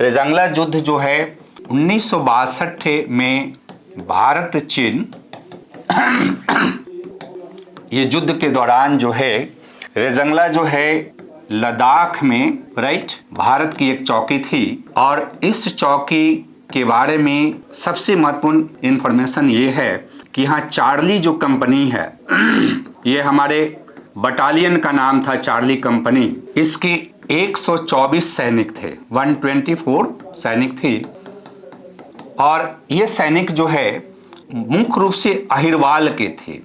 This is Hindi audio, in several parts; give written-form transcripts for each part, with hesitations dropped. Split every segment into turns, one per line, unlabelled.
रेजांगला युद्ध जो है 1962 में भारत चीन ये युद्ध के दौरान जो है रेजांगला जो है लद्दाख में भारत की एक चौकी थी। और इस चौकी के बारे में सबसे महत्वपूर्ण इंफॉर्मेशन ये है कि यहाँ चार्ली जो कंपनी है ये हमारे बटालियन का नाम था चार्ली कंपनी। इसके 124 सैनिक थे, 124 सैनिक थी। और ये सैनिक जो है मुख्य रूप से अहिरवाल के थे।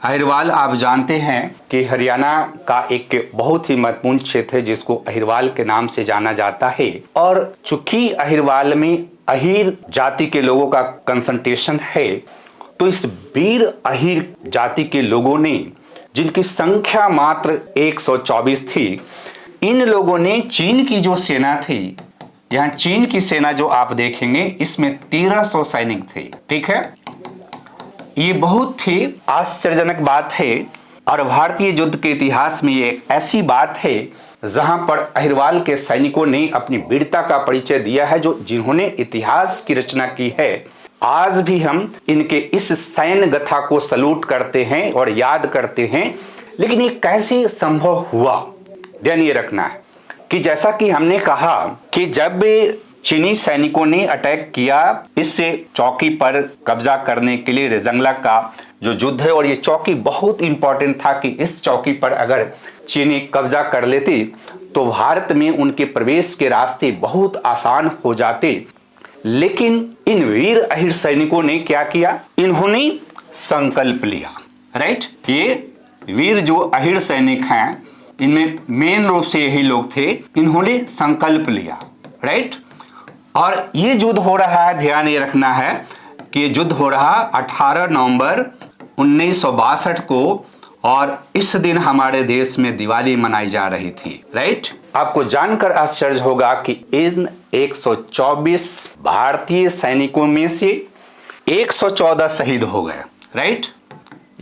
अहिरवाल आप जानते हैं कि हरियाणा का एक बहुत ही महत्वपूर्ण क्षेत्र है जिसको अहिरवाल के नाम से जाना जाता है। और चूंकि अहिरवाल में अहिर जाति के लोगों का कंसंट्रेशन है, तो इस वीर अहिर जाति के लोगों ने, जिनकी संख्या मात्र 124 थी, इन लोगों ने चीन की जो सेना थी, यहाँ चीन की सेना जो आप देखेंगे इसमें 1300 सैनिक थे। ठीक है, ये बहुत ही आश्चर्यजनक बात है। और भारतीय युद्ध के इतिहास में ये ऐसी बात है जहां पर अहिरवाल के सैनिकों ने अपनी वीरता का परिचय दिया है, जिन्होंने इतिहास की रचना की है। आज भी हम इनके इस सैन्य गाथा को सलूट करते हैं और याद करते हैं। लेकिन ये कैसे संभव हुआ, ध्यान ये रखना है कि जैसा कि हमने कहा कि जब चीनी सैनिकों ने अटैक किया इस चौकी पर कब्जा करने के लिए, रेजांगला का जो युद्ध है, और ये चौकी बहुत इंपॉर्टेंट था कि इस चौकी पर अगर चीनी कब्जा कर लेती तो भारत में उनके प्रवेश के रास्ते बहुत आसान हो जाते। लेकिन इन वीर अहिर सैनिकों ने क्या किया, इन्होंने संकल्प लिया। ये वीर जो अहिर सैनिक हैं, इनमें मेन रूप से यही लोग थे, इन्होंने संकल्प लिया। और ये युद्ध हो रहा है, ध्यान ये रखना है कि ये युद्ध हो रहा 18 नवंबर 1962 को, और इस दिन हमारे देश में दिवाली मनाई जा रही थी। आपको जानकर आश्चर्य होगा कि इन 124 भारतीय सैनिकों में से 114 शहीद हो गए।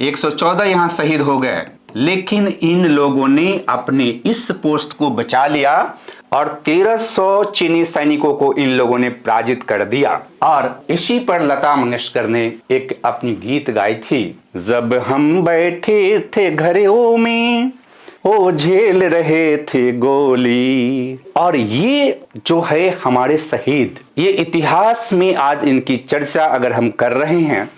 114 यहाँ शहीद हो गए, लेकिन इन लोगों ने अपने इस पोस्ट को बचा लिया और 1300 चीनी सैनिकों को इन लोगों ने पराजित कर दिया। और इसी पर लता मंगेशकर ने एक अपनी गीत गाई थी, जब हम बैठे थे घरों में वो झेल रहे थे गोली। और ये जो है हमारे शहीद, ये इतिहास में आज इनकी चर्चा अगर हम कर रहे हैं